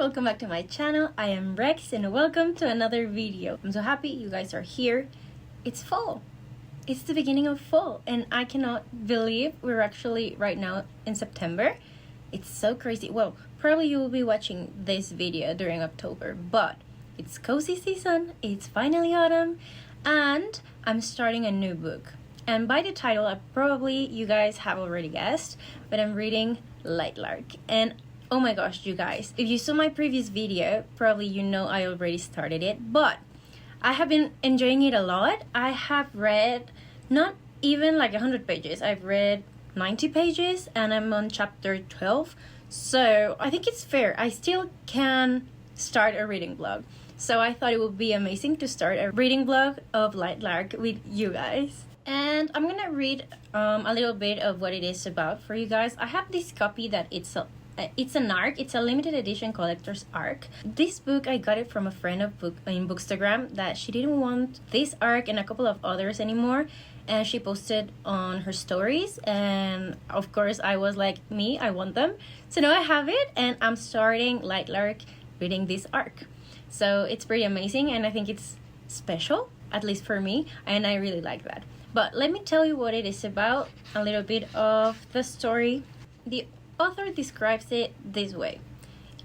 welcome back to my channel. I am Rex and welcome to another video. I'm so happy you guys are here. It's fall. It's the beginning of fall and I cannot believe we're actually right now in September. It's so crazy. Well, probably you will be watching this video during October, but it's cozy season, it's finally autumn, and I'm starting a new book. And by the title, probably you guys have already guessed, but I'm reading Lightlark. And oh my gosh, you guys, if you saw my previous video, probably you know I already started it, but I have been enjoying it a lot. I have read not even like 100 pages. I've read 90 pages and I'm on chapter 12. So I think it's fair. I still can start a reading blog. So I thought it would be amazing to start a reading blog of Lightlark with you guys. And I'm gonna read a little bit of what it is about for you guys. I have this copy that it's an ARC. It's a limited edition collector's ARC. This book, I got it from a friend in bookstagram that she didn't want this ARC and a couple of others anymore, and she posted on her stories, and of course I was like, me, I want them. So now I have it and I'm starting Lightlark reading this ARC. So it's pretty amazing and I think it's special, at least for me, and I really like that. But let me tell you what it is about, a little bit of the story. The author describes it this way.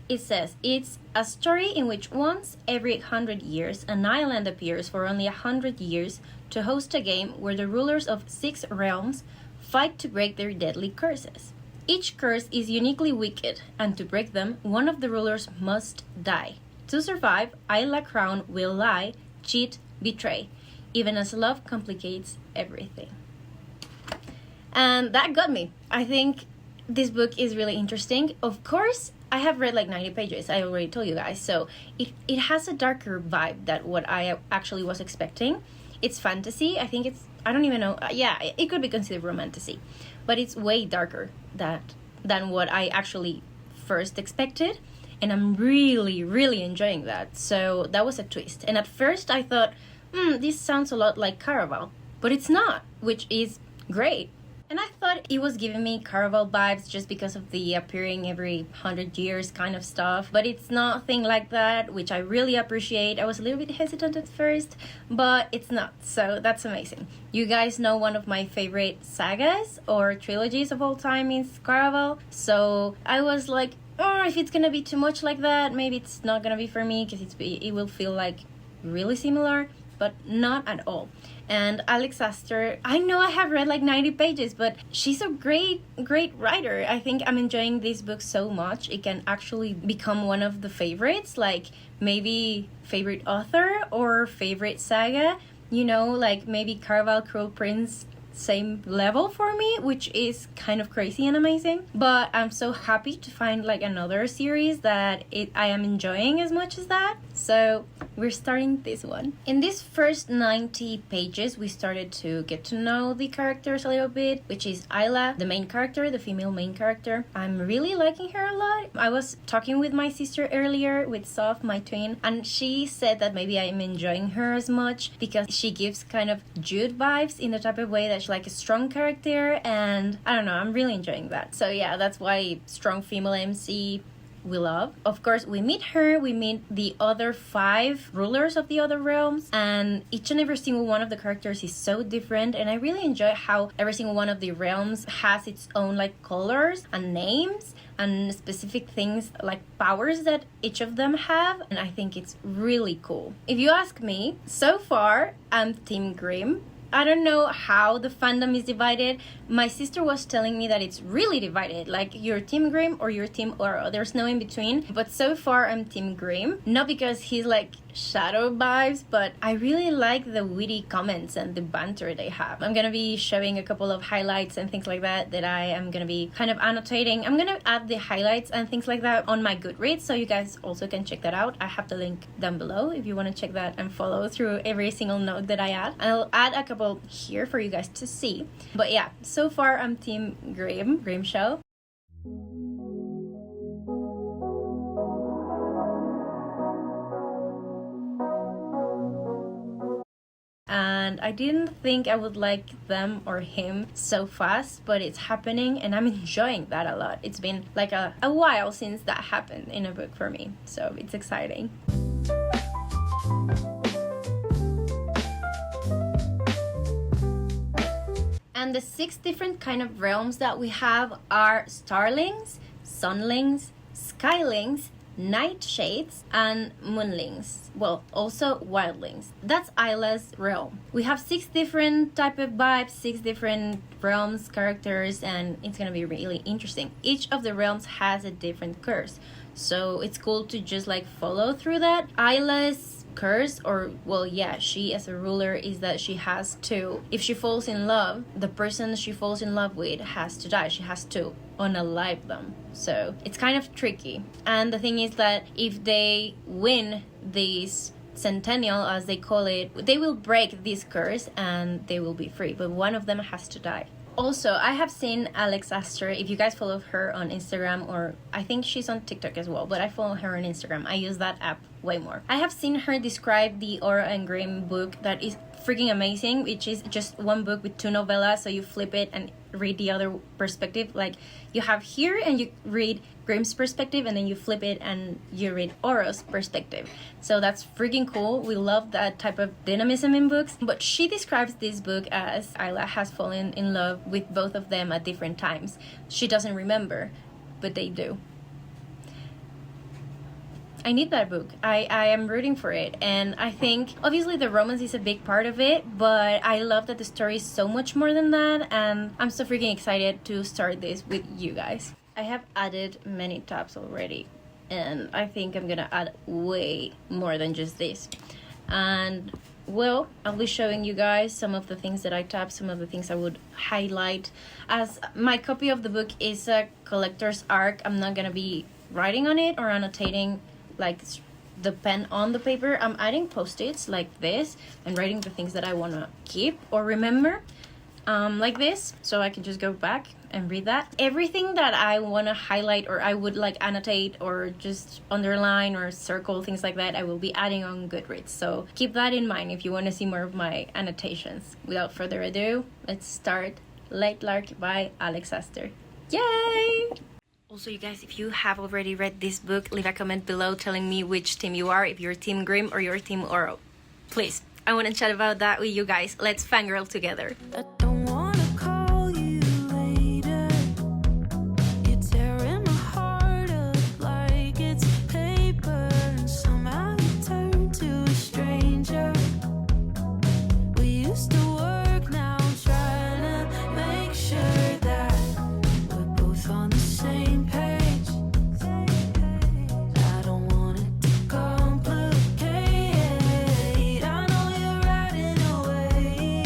It says, it's a story in which once every 100 years, an island appears for only 100 years to host a game where the rulers of 6 realms fight to break their deadly curses. Each curse is uniquely wicked, and to break them, one of the rulers must die. To survive, Isla Crown will lie, cheat, betray, even as love complicates everything. And that got me. I think this book is really interesting. Of course, I have read like 90 pages, I already told you guys, so it has a darker vibe than what I actually was expecting. It's fantasy. I think it's, I don't even know, yeah, it could be considered romantasy, but it's way darker than what I actually first expected, and I'm really enjoying that. So that was a twist. And at first I thought, this sounds a lot like Caraval, but it's not, which is great. And I thought it was giving me Caraval vibes just because of the appearing every 100 years kind of stuff. But it's nothing like that, which I really appreciate. I was a little bit hesitant at first, but it's not. So that's amazing. You guys know one of my favorite sagas or trilogies of all time is Caraval. So I was like, oh, if it's gonna be too much like that, maybe it's not gonna be for me because it will feel like really similar, but not at all. And Alex Astor, I know I have read like 90 pages, but she's a great writer. I think I'm enjoying this book so much. It can actually become one of the favorites, like maybe favorite author or favorite saga. You know, like maybe Caraval, Cruel Prince, same level for me, which is kind of crazy and amazing. But I'm so happy to find like another series that I am enjoying as much as that. So we're starting this one. In these first 90 pages, we started to get to know the characters a little bit, which is Isla, the main character, the female main character. I'm really liking her a lot. I was talking with my sister earlier, with Soph, my twin, and she said that maybe I'm enjoying her as much because she gives kind of Jude vibes in the type of way that she's like a strong character, and I don't know, I'm really enjoying that. So yeah, that's why strong female MC we love. Of course, we meet her, we meet the other 5 rulers of the other realms, and each and every single one of the characters is so different, and I really enjoy how every single one of the realms has its own like colors and names and specific things like powers that each of them have, and I think it's really cool. If you ask me, so far I'm Team Grimm. I don't know how the fandom is divided. My sister was telling me that it's really divided, like you're Team Grimm or you're Team Oro. There's no in between. But so far I'm Team Grimm. Not because he's like shadow vibes, but I really like the witty comments and the banter they have. I'm gonna be showing a couple of highlights and things like that I am gonna be kind of annotating. I'm gonna add the highlights and things like that on my Goodreads, so you guys also can check that out. I have the link down below if you want to check that and follow through every single note that I add. I'll add a couple here for you guys to see. But yeah, so far I'm Team Grimm Show. And and I didn't think I would like them or him so fast, but it's happening and I'm enjoying that a lot. It's been like a while since that happened in a book for me, so it's exciting. And the 6 different kind of realms that we have are starlings, sunlings, skylings, nightshades, and moonlings. Well, also wildlings. That's Isla's realm. We have 6 different type of vibes, 6 different realms, characters, and it's gonna be really interesting. Each of the realms has a different curse, so it's cool to just like follow through that. Isla's curse, or well, yeah, she as a ruler, is that she has to, if she falls in love, the person she falls in love with has to die. She has to unalive them, so it's kind of tricky. And the thing is that if they win this centennial, as they call it, they will break this curse and they will be free, but one of them has to die. Also, I have seen Alex Astor, if you guys follow her on Instagram, or I think she's on TikTok as well, but I follow her on Instagram. I use that app way more. I have seen her describe the Aura and Grimm book that is freaking amazing, which is just one book with 2 novellas, so you flip it and read the other perspective. Like you have here and you read Grimm's perspective, and then you flip it and you read Aura's perspective. So that's freaking cool. We love that type of dynamism in books. But she describes this book as Isla has fallen in love with both of them at different times. She doesn't remember, but they do. I need that book. I am rooting for it, and I think obviously the romance is a big part of it, but I love that the story is so much more than that, and I'm so freaking excited to start this with you guys. I have added many tabs already, and I think I'm gonna add way more than just this. And well, I'll be showing you guys some of the things that I tabbed, some of the things I would highlight. As my copy of the book is a collector's arc, I'm not gonna be writing on it or annotating like the pen on the paper. I'm adding post-its like this and writing the things that I want to keep or remember, like this, so I can just go back and read that. Everything that I want to highlight or I would like annotate or just underline or circle, things like that, I will be adding on Goodreads, so keep that in mind if you want to see more of my annotations. Without further ado, let's start Lightlark by Alex Astor. Yay! Also, you guys, if you have already read this book, leave a comment below telling me which team you are, if you're Team Grimm or you're Team Oro. Please, I want to chat about that with you guys. Let's fangirl together. I don't wanna call you later. You're tearing my heart up like it's paper, and somehow you turn to a stranger. We used to work, now I'm trying to make sure that we're both on the same page. I don't want it to complicate. I know you're riding away.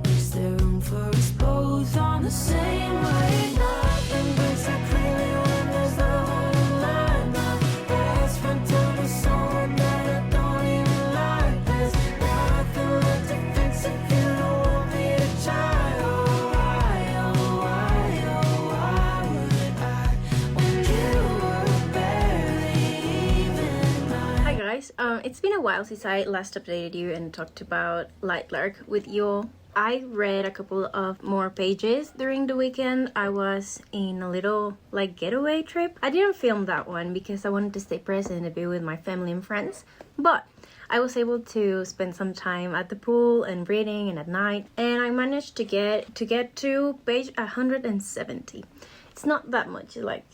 Is there room for us both on the same way? Nothing breaks so clearly when there's love on the line. My best friend told me someone that I don't even like. There's nothing left to fix if you don't want me to try. Oh, why would I when you were barely even mine? Hi guys, it's been a while since I last updated you and talked about Lightlark with you all. I read a couple of more pages during the weekend. I was in a little like getaway trip. I didn't film that one because I wanted to stay present and be with my family and friends, but I was able to spend some time at the pool and reading and at night, and I managed to get to page 170. It's not that much, like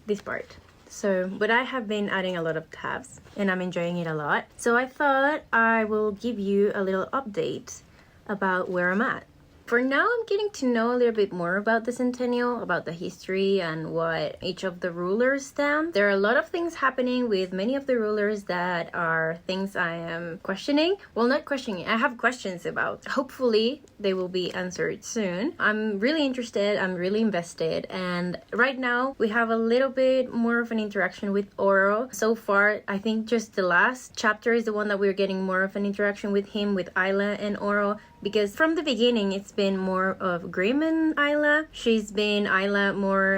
this part. So, but I have been adding a lot of tabs and I'm enjoying it a lot. So I thought I will give you a little update about where I'm at. For now, I'm getting to know a little bit more about the Centennial, about the history and what each of the rulers stand. There are a lot of things happening with many of the rulers that are things I am questioning. Well, not questioning, I have questions about. Hopefully, they will be answered soon. I'm really interested, I'm really invested, and right now, we have a little bit more of an interaction with Oro. So far, I think just the last chapter is the one that we're getting more of an interaction with him, with Isla and Oro, because from the beginning it's been more of Grim and Isla. She's been Isla more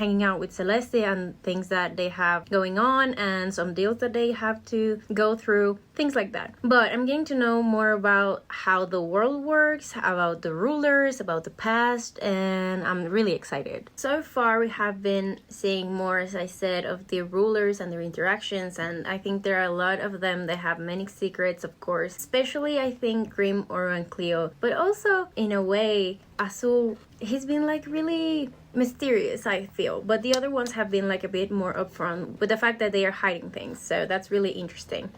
hanging out with Celeste and things that they have going on and some deals that they have to go through, things like that. But I'm getting to know more about how the world works, about the rulers, about the past, and I'm really excited. So far we have been seeing more, as I said, of the rulers and their interactions, and I think there are a lot of them that have many secrets, of course, especially I think Grim, Oro, and Cleo, but also in a way Azul, he's been like really mysterious, I feel, but the other ones have been like a bit more upfront with the fact that they are hiding things, so that's really interesting.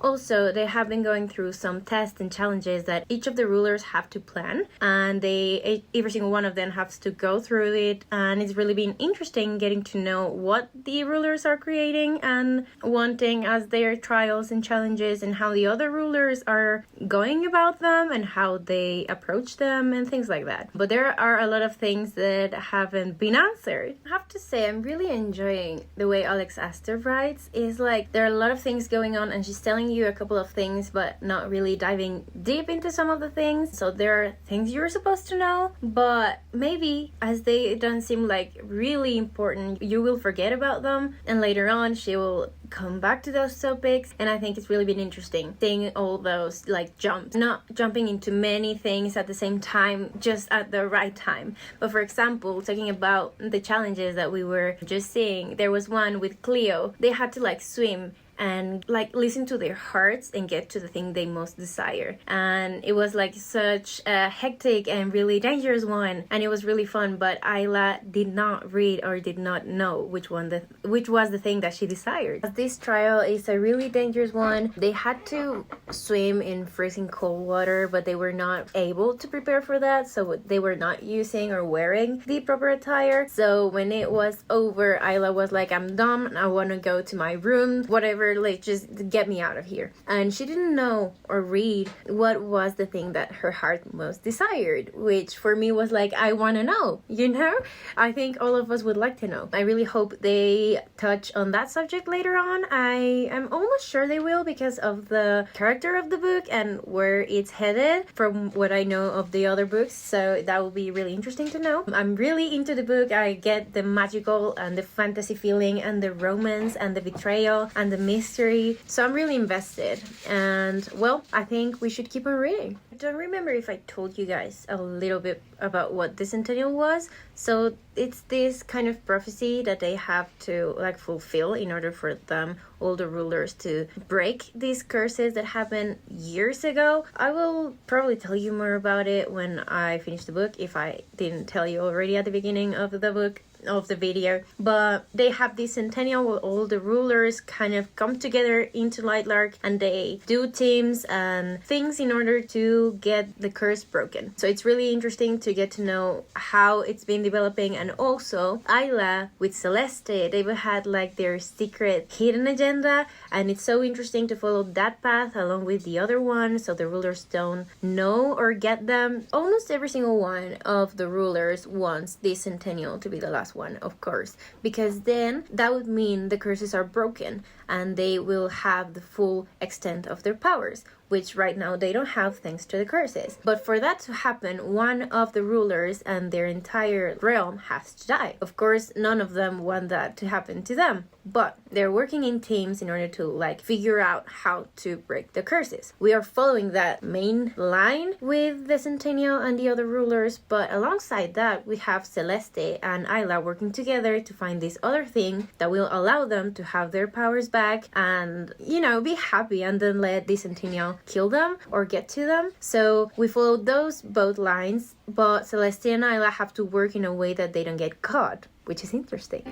Also, they have been going through some tests and challenges that each of the rulers have to plan, and every single one of them has to go through it, and it's really been interesting getting to know what the rulers are creating and wanting as their trials and challenges, and how the other rulers are going about them and how they approach them and things like that. But there are a lot of things that haven't been answered. I have to say, I'm really enjoying the way Alex Astor writes. It's like there are a lot of things going on and she's telling you a couple of things but not really diving deep into some of the things. So there are things you're supposed to know, but maybe as they don't seem like really important, you will forget about them, and later on she will come back to those topics. And I think it's really been interesting seeing all those like jumps, not jumping into many things at the same time, just at the right time. But for example, talking about the challenges that we were just seeing, there was one with Cleo. They had to like swim and like listen to their hearts and get to the thing they most desire, and it was like such a hectic and really dangerous one, and it was really fun. But Isla did not read or did not know which was the thing that she desired. As this trial is a really dangerous one, they had to swim in freezing cold water, but they were not able to prepare for that, so they were not using or wearing the proper attire. So when it was over, Isla was like, I'm done, I want to go to my room, whatever, like just get me out of here. And she didn't know or read what was the thing that her heart most desired, which for me was like, I want to know, you know? I think all of us would like to know. I really hope they touch on that subject later on. I am almost sure they will because of the character of the book and where it's headed from what I know of the other books, so that will be really interesting to know. I'm really into the book. I get the magical and the fantasy feeling and the romance and the betrayal and the mystery, so I'm really invested, and well, I think we should keep on reading. I don't remember if I told you guys a little bit about what the Centennial was. So it's this kind of prophecy that they have to like fulfill in order for them, all the rulers, to break these curses that happened years ago. I will probably tell you more about it when I finish the book, if I didn't tell you already at the beginning of the book, of the video. But they have this centennial where all the rulers kind of come together into Lightlark and they do teams and things in order to get the curse broken. So it's really interesting to get to know how it's been developing. And also Isla with Celeste, they've had like their secret hidden agenda, and it's so interesting to follow that path along with the other one, so the rulers don't know or get them. Almost every single one of the rulers wants this centennial to be the last one, of course, because then that would mean the curses are broken and they will have the full extent of their powers, which right now they don't have thanks to the curses. But for that to happen, one of the rulers and their entire realm has to die. Of course, none of them want that to happen to them, but they're working in teams in order to like figure out how to break the curses. We are following that main line with the Centennial and the other rulers, but alongside that we have Celeste and Isla working together to find this other thing that will allow them to have their powers back and, you know, be happy, and then let the Centennial kill them or get to them. So we follow those both lines, but Celeste and Isla have to work in a way that they don't get caught, which is interesting.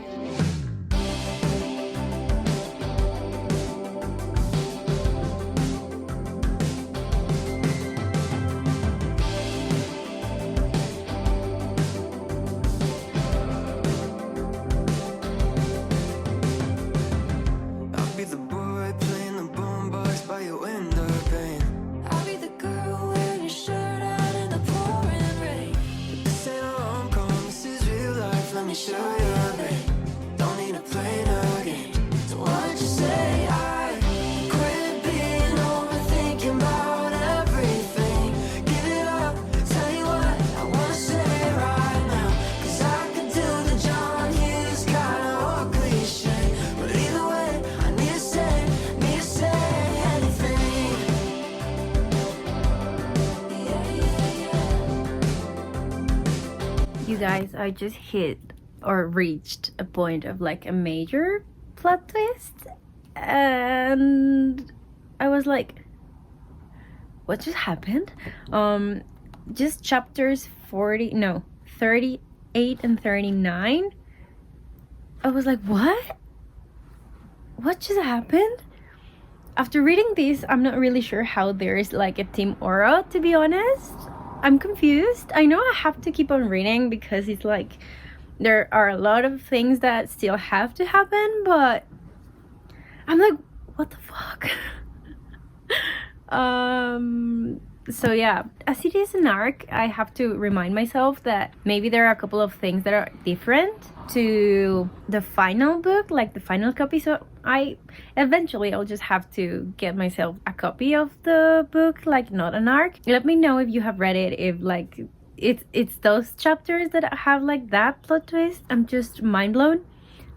Show you, babe. Don't guys, I just hit or reached a point of like a major plot twist, and I was like, what just happened? Just chapters 38 and 39. I was like, what just happened? After reading this, I'm not really sure how there is like a Team Aura, to be honest. I'm confused. I know I have to keep on reading because it's like there are a lot of things that still have to happen, but I'm like, what the fuck? So yeah, as it is an arc, I have to remind myself that maybe there are a couple of things that are different to the final book, like the final copy. So I'll just have to get myself a copy of the book, like not an arc. Let me know if you have read it, if like it's those chapters that have like that plot twist. I'm just mind blown,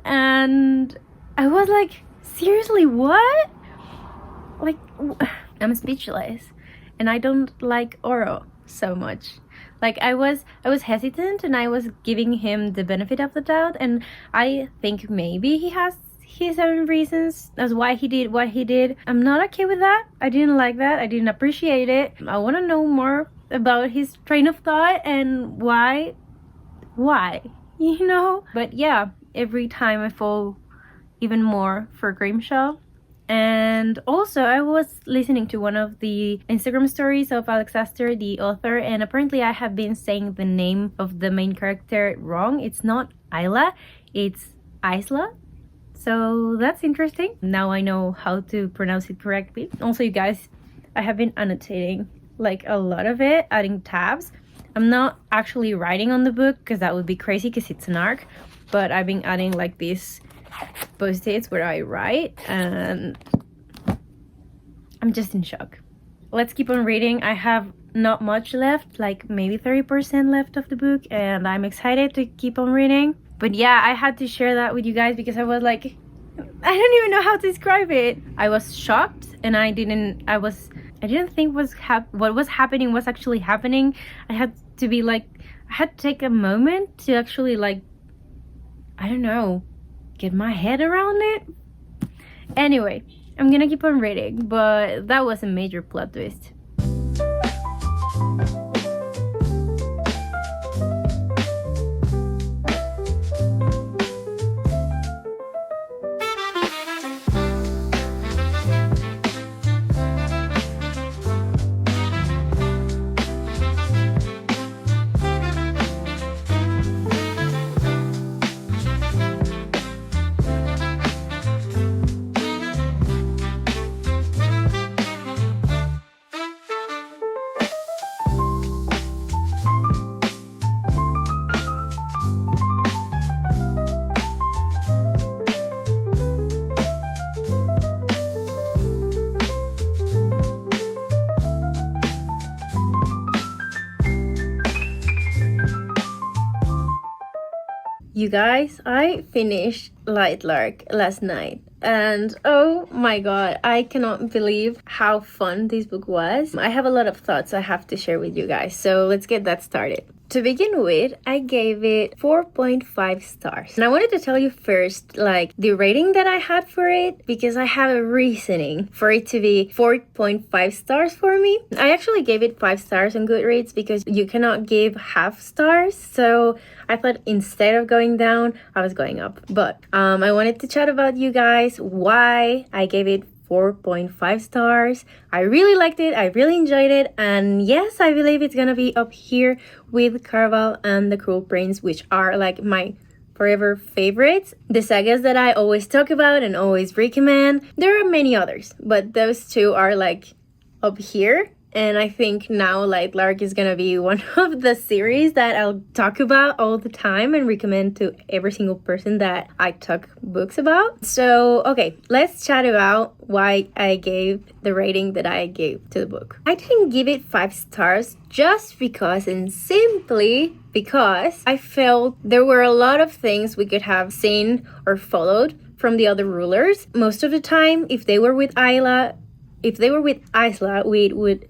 and I was like, seriously, what? Like, I'm speechless. And I don't like Oro so much. Like I was hesitant, and I was giving him the benefit of the doubt, and I think maybe he has his own reasons as why he did what he did. I'm not okay with that. I didn't like that. I didn't appreciate it. I want to know more about his train of thought and why, you know? But yeah, every time I fall even more for Grimshaw. And also, I was listening to one of the Instagram stories of Alex Astor, the author, and apparently I have been saying the name of the main character wrong. It's not Isla, it's Isla. So that's interesting. Now I know how to pronounce it correctly. Also, you guys, I have been annotating like a lot of it, adding tabs. I'm not actually writing on the book because that would be crazy because it's an arc, but I've been adding like these post-its where I write, and I'm just in shock. Let's keep on reading. I have not much left, like maybe 30% left of the book, and I'm excited to keep on reading. But yeah, I had to share that with you guys because I was like, I don't even know how to describe it. I was shocked, and I didn't think what was happening was actually happening. I had to take a moment to actually, like, I don't know, get my head around it. Anyway, I'm gonna keep on reading, but that was a major plot twist. You guys, I finished Lightlark last night, and oh my god, I cannot believe how fun this book was. I have a lot of thoughts I have to share with you guys, so let's get that started. To begin with, I gave it 4.5 stars. And I wanted to tell you first, like, the rating that I had for it, because I have a reasoning for it to be 4.5 stars for me. I actually gave it 5 stars on Goodreads because you cannot give half stars. So I thought instead of going down, I was going up. But I wanted to chat about you guys why I gave it 4.5 stars. I really liked it. I really enjoyed it. And yes, I believe it's gonna be up here with Caraval and The Cruel Prince, which are like my forever favorites. The sagas that I always talk about and always recommend. There are many others, but those two are like up here. And I think now Lightlark is gonna be one of the series that I'll talk about all the time and recommend to every single person that I talk books about. So, okay, let's chat about why I gave the rating that I gave to the book. I didn't give it 5 stars just because and simply because I felt there were a lot of things we could have seen or followed from the other rulers. Most of the time, if they were with Isla, if they were with Isla, we would.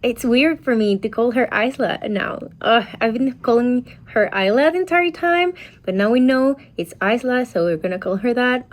It's weird for me to call her Isla now. I've been calling her Isla the entire time, but now we know it's Isla, so we're gonna call her that.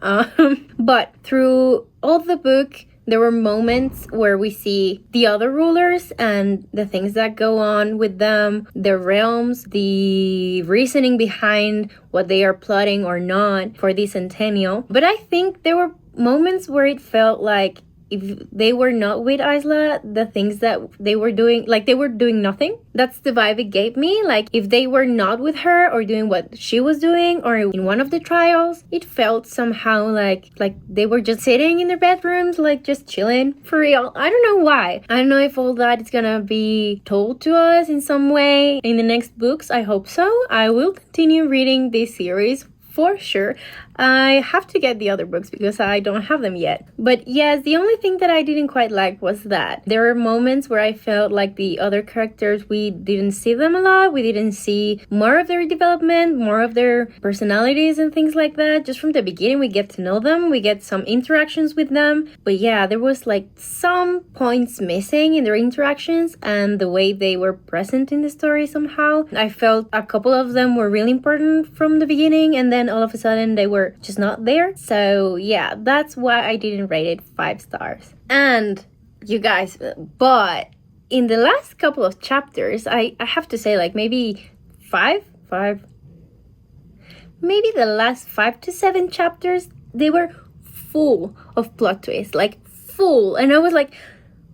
But through all the book, there were moments where we see the other rulers and the things that go on with them, their realms, the reasoning behind what they are plotting or not for the centennial. But I think there were moments where it felt like if they were not with Isla, the things that they were doing, like they were doing nothing. That's the vibe it gave me. Like if they were not with her or doing what she was doing or in one of the trials, it felt somehow like they were just sitting in their bedrooms, like just chilling for real. I don't know why. I don't know if all that is gonna be told to us in some way in the next books. I hope so. I will continue reading this series for sure. I have to get the other books because I don't have them yet. But yes, the only thing that I didn't quite like was that there were moments where I felt like the other characters, we didn't see them a lot. We didn't see more of their development, more of their personalities and things like that. Just from the beginning, we get to know them. We get some interactions with them. But yeah, there was like some points missing in their interactions and the way they were present in the story somehow. I felt a couple of them were really important from the beginning, and then all of a sudden they were just not there. So yeah, that's why I didn't rate it 5 stars. And you guys, but in the last couple of chapters, I have to say, like maybe five, maybe the last 5 to 7 chapters, they were full of plot twists, like full. And I was like,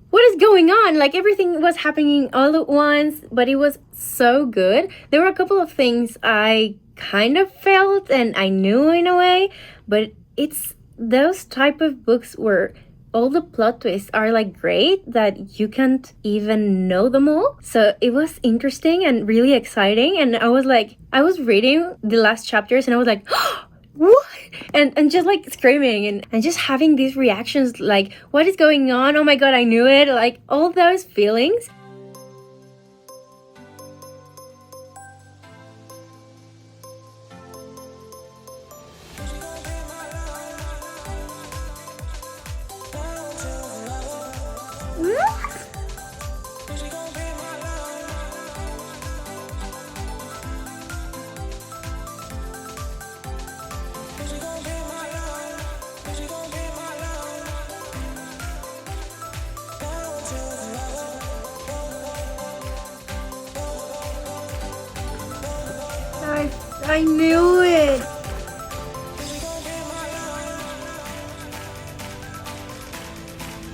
what is going on? Like everything was happening all at once, but it was so good. There were a couple of things I kind of felt and I knew in a way, but it's those type of books where all the plot twists are like great that you can't even know them all. So it was interesting and really exciting, and I was reading the last chapters and I was like, what? And just like screaming and just having these reactions like, what is going on? Oh my god, I knew it. Like all those feelings. I knew it.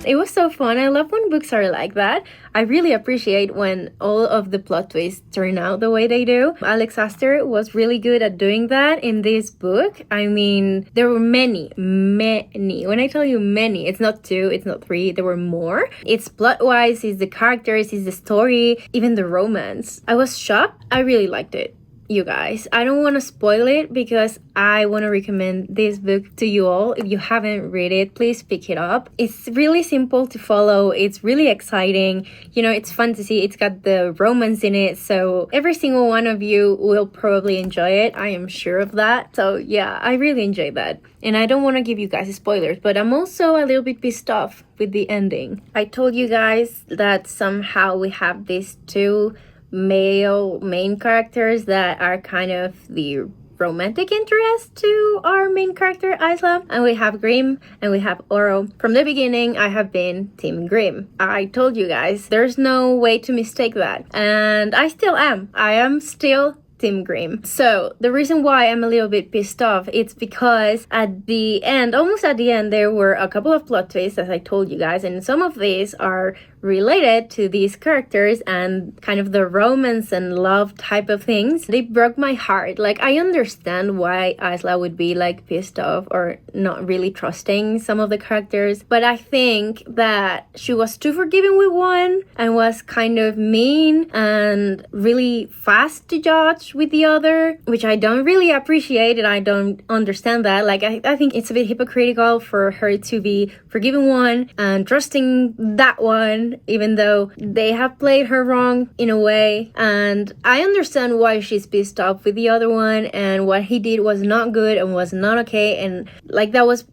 It was so fun. I love when books are like that. I really appreciate when all of the plot twists turn out the way they do. Alex Astor was really good at doing that in this book. I mean, there were many. When I tell you many, it's not 2, it's not 3, there were more. It's plot-wise, it's the characters, it's the story, even the romance. I was shocked. I really liked it. You guys, I don't want to spoil it because I want to recommend this book to you all. If you haven't read it, please pick it up. It's really simple to follow. It's really exciting. You know, it's fun to see. It's got the romance in it. So every single one of you will probably enjoy it. I am sure of that. So yeah, I really enjoyed that. And I don't want to give you guys spoilers, but I'm also a little bit pissed off with the ending. I told you guys that somehow we have these 2 male main characters that are kind of the romantic interest to our main character Isla, and we have Grimm and we have Oro. From the beginning I have been Team Grimm. I told you guys there's no way to mistake that, and I still am. I am still Team Grimm. So the reason why I'm a little bit pissed off, it's because at the end, almost at the end, there were a couple of plot twists, as I told you guys, and some of these are related to these characters and kind of the romance and love type of things. They broke my heart. Like, I understand why Isla would be like pissed off or not really trusting some of the characters, but I think that she was too forgiving with one and was kind of mean and really fast to judge with the other, which I don't really appreciate, and I don't understand that. Like, I think it's a bit hypocritical for her to be forgiving one and trusting that one, even though they have played her wrong in a way. And I understand why she's pissed off with the other one, and what he did was not good and was not okay, and like that was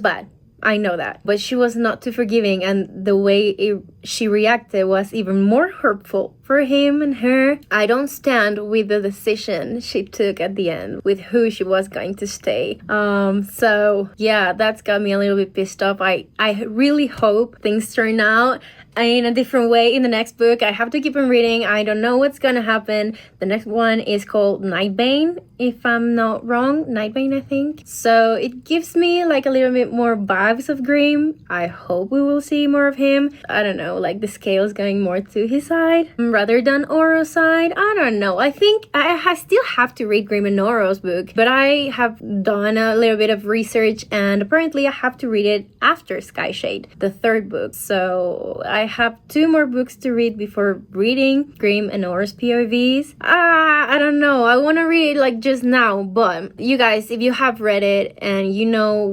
bad. I know that. But she was not too forgiving, and the way she reacted was even more hurtful for him and her. I don't stand with the decision she took at the end with who she was going to stay. So yeah, that's got me a little bit pissed off. I really hope things turn out in a different way in the next book. I have to keep on reading. I don't know what's gonna happen. The next one is called Nightbane, if I'm not wrong. Nightbane, I think. So it gives me like a little bit more vibes of Grimm. I hope we will see more of him. I don't know, like the scale is going more to his side rather than Oro's side. I don't know. I think I still have to read Grimm and Oro's book, but I have done a little bit of research, and apparently I have to read it after Skyshade, the third book. So I have 2 more books to read before reading Grimm and Oro's POVs. I don't know. I want to read it like just now, but you guys, if you have read it and you know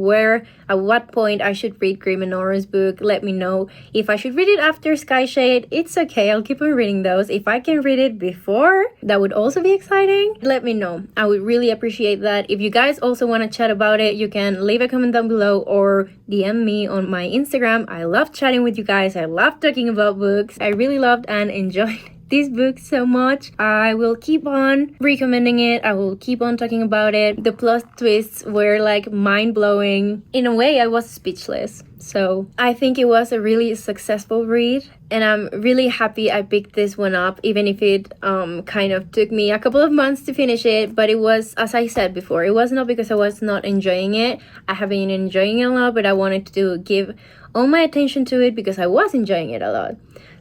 at what point I should read Grimm and Oro's book, let me know. If I should read it after Skyshade, it's okay. I'll keep on reading those. If I can read it before, that would also be exciting. Let me know. I would really appreciate that. If you guys also want to chat about it, you can leave a comment down below or DM me on my Instagram. I love chatting with you guys. I love talking about books. I really loved and enjoyed this book so much. I will keep on recommending it. I will keep on talking about it. The plot twists were like mind-blowing. In a way, I was speechless. So I think it was a really successful read, and I'm really happy I picked this one up, even if it kind of took me a couple of months to finish it. But it was, as I said before, it was not because I was not enjoying it. I have been enjoying it a lot, but I wanted to give all my attention to it because I was enjoying it a lot.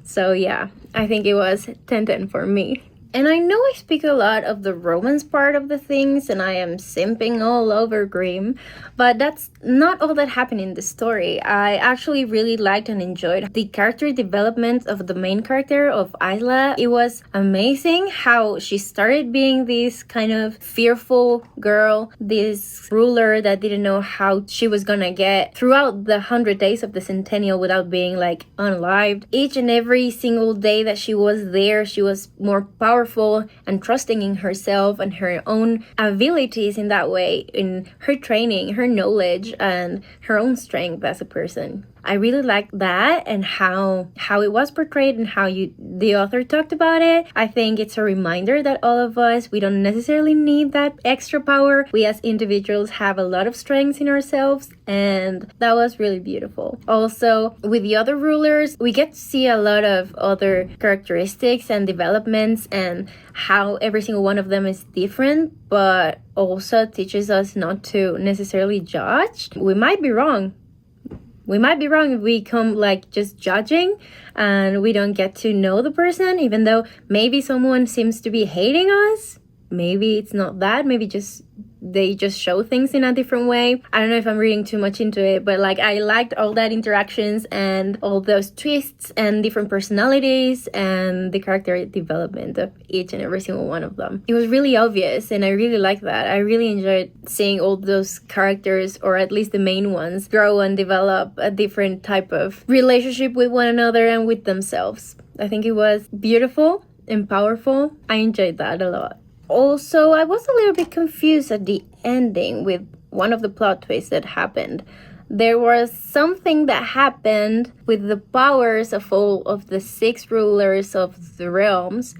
So yeah, I think it was 10/10 for me. And I know I speak a lot of the romance part of the things, and I am simping all over Grimm, but that's not all that happened in the story. I actually really liked and enjoyed the character development of the main character of Isla. It was amazing how she started being this kind of fearful girl, this ruler that didn't know how she was gonna get throughout the 100 days of the Centennial without being like unalived. Each and every single day that she was there, she was more powerful and trusting in herself and her own abilities in that way, in her training, her knowledge, and her own strength as a person. I really liked that and how it was portrayed and how the author talked about it. I think it's a reminder that all of us, we don't necessarily need that extra power. We as individuals have a lot of strengths in ourselves, and that was really beautiful. Also, with the other rulers, we get to see a lot of other characteristics and developments and how every single one of them is different, but also teaches us not to necessarily judge. We might be wrong. We might be wrong if we come like just judging and we don't get to know the person, even though maybe someone seems to be hating us. Maybe it's not that. Maybe they just show things in a different way. I don't know if I'm reading too much into it, but like I liked all that interactions and all those twists and different personalities and the character development of each and every single one of them. It was really obvious, and I really liked that. I really enjoyed seeing all those characters, or at least the main ones, grow and develop a different type of relationship with one another and with themselves. I think it was beautiful and powerful. I enjoyed that a lot. Also, I was a little bit confused at the ending with one of the plot twists that happened. There was something that happened with the powers of all of the 6 rulers of the realms,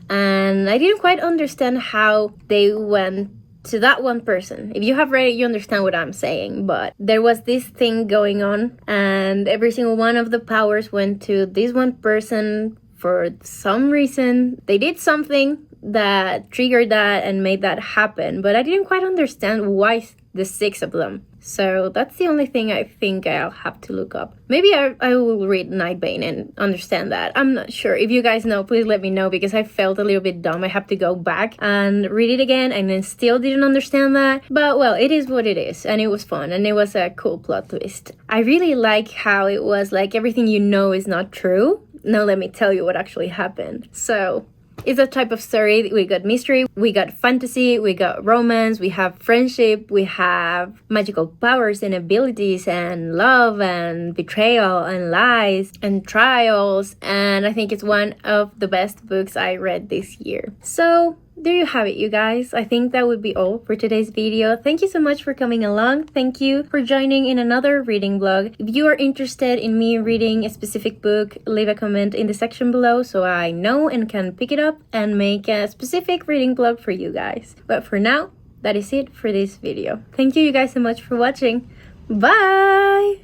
and I didn't quite understand how they went to that one person. If you have read it, you understand what I'm saying, but there was this thing going on, and every single one of the powers went to this one person for some reason. They did something that triggered that and made that happen, but I didn't quite understand why the 6 of them. So that's the only thing I think I'll have to look up. Maybe I will read Nightbane and understand that. I'm not sure. If you guys know, please let me know, because I felt a little bit dumb. I have to go back and read it again and then still didn't understand that. But well, it is what it is, and it was fun, and it was a cool plot twist. I really like how it was like everything you know is not true. Now let me tell you what actually happened. So it's a type of story. We got mystery, we got fantasy, we got romance, we have friendship, we have magical powers and abilities and love and betrayal and lies and trials. And I think it's one of the best books I read this year. So there you have it, you guys. I think that would be all for today's video. Thank you so much for coming along. Thank you for joining in another reading vlog. If you are interested in me reading a specific book, leave a comment in the section below so I know and can pick it up and make a specific reading vlog for you guys. But for now, that is it for this video. Thank you guys so much for watching. Bye!